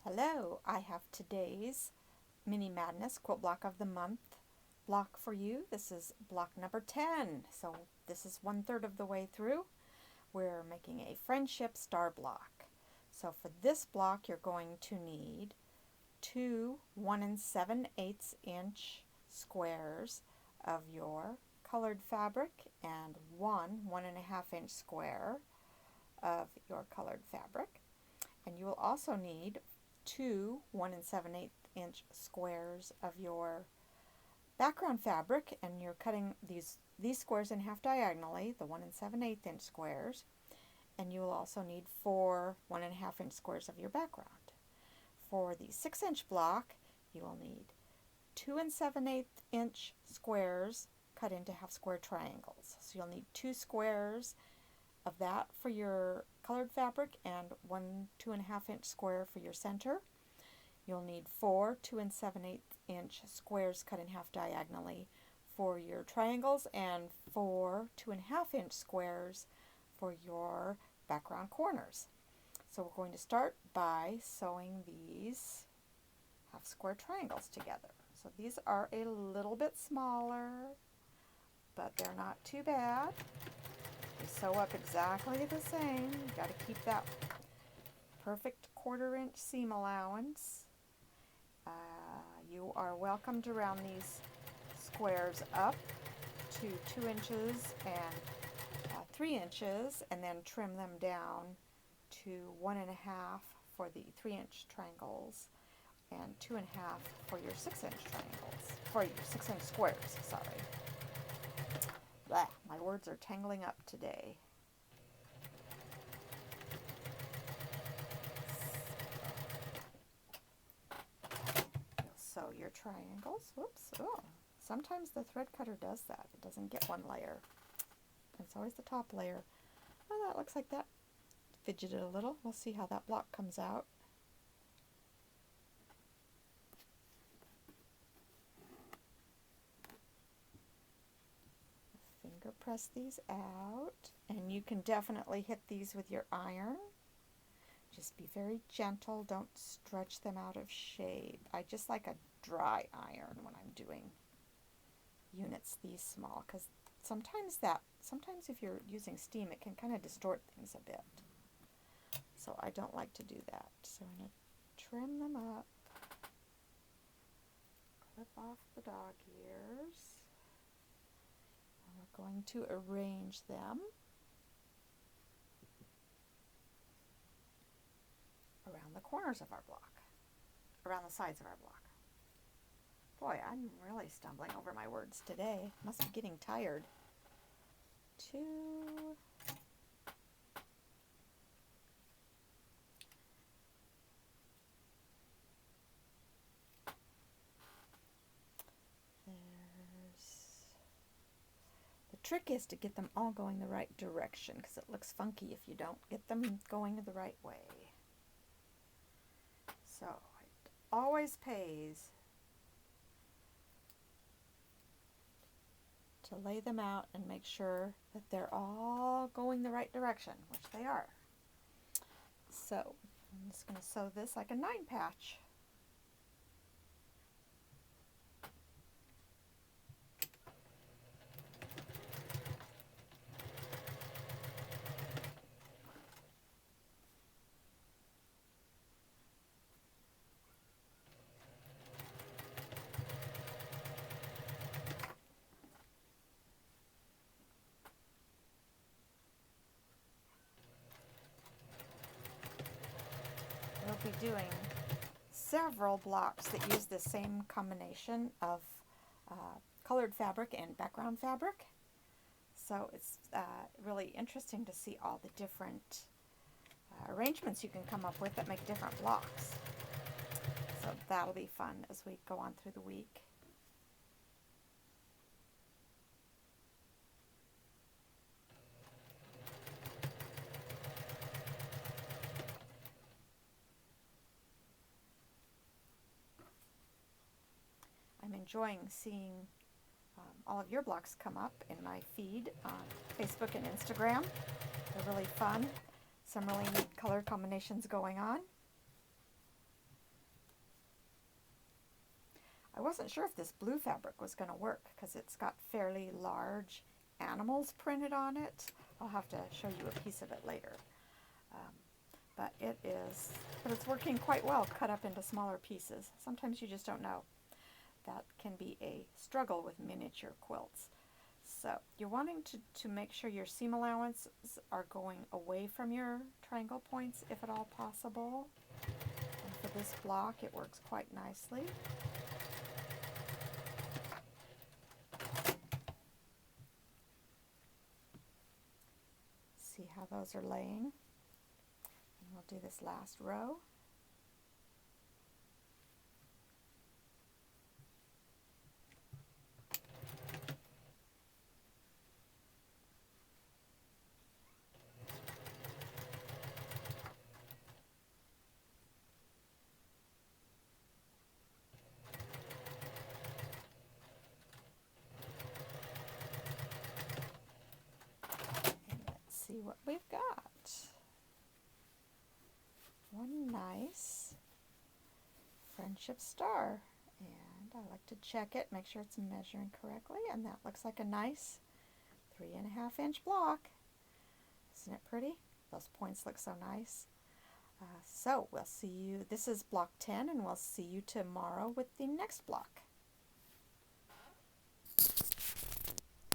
Hello, I have today's Mini Madness Quilt Block of the Month block for you. This is block number 10, so this is 1/3 of the way through. We're making a friendship star block. So for this block you're going to need two 1 7/8 inch squares of your colored fabric and one 1.5 inch square of your colored fabric. And you will also need two 1 7/8 inch squares of your background fabric, and you're cutting these squares in half diagonally, the 1 7/8 inch squares, and you will also need four 1.5 inch squares of your background. For the 6-inch block, you will need 2 7/8 inch squares cut into half square triangles. So you'll need two squares of that for your colored fabric and one 2.5 inch square for your center. You'll need four 2 7/8 inch squares cut in half diagonally for your triangles and four 2.5 inch squares for your background corners. So we're going to start by sewing these half square triangles together. So these are a little bit smaller, but they're not too bad. They sew up exactly the same. You got to keep that perfect 1/4 inch seam allowance. You are welcome to round these squares up to 2 inches and 3 inches, and then trim them down to 1.5 for the 3-inch triangles and 2.5 for your 6-inch triangles, for your 6-inch squares, sorry. Blah, my words are tangling up today. Sew your triangles. Whoops. Oh, sometimes the thread cutter does that. It doesn't get one layer. It's always the top layer. Oh, that looks like that fidgeted a little. We'll see how that block comes out. Finger press these out, and you can definitely hit these with your iron. Just be very gentle. Don't stretch them out of shape. I just like a dry iron when I'm doing units these small, because sometimes if you're using steam, it can kind of distort things a bit. So I don't like to do that. So I'm going to trim them up, clip off the dog ears, and we're going to arrange them around the corners of our block, around the sides of our block. Boy, I'm really stumbling over my words today. Must be getting tired. The trick is to get them all going the right direction, because it looks funky if you don't get them going the right way. So it always pays to lay them out and make sure that they're all going the right direction, which they are. So I'm just going to sew this like a 9 patch. We'll be doing several blocks that use the same combination of colored fabric and background fabric. So it's really interesting to see all the different arrangements you can come up with that make different blocks. So that'll be fun as we go on through the week. I'm enjoying seeing all of your blocks come up in my feed on Facebook and Instagram. They're really fun. Some really neat color combinations going on. I wasn't sure if this blue fabric was going to work because it's got fairly large animals printed on it. I'll have to show you a piece of it later. But it's working quite well cut up into smaller pieces. Sometimes you just don't know. That can be a struggle with miniature quilts. So you're wanting to make sure your seam allowances are going away from your triangle points if at all possible. And for this block it works quite nicely. See how those are laying. And we'll do this last row. See what we've got. One nice friendship star, and I like to check it, make sure it's measuring correctly, and that looks like a nice 3.5 inch block. Isn't it pretty? Those points look so nice. So we'll see you, this is block 10, and we'll see you tomorrow with the next block.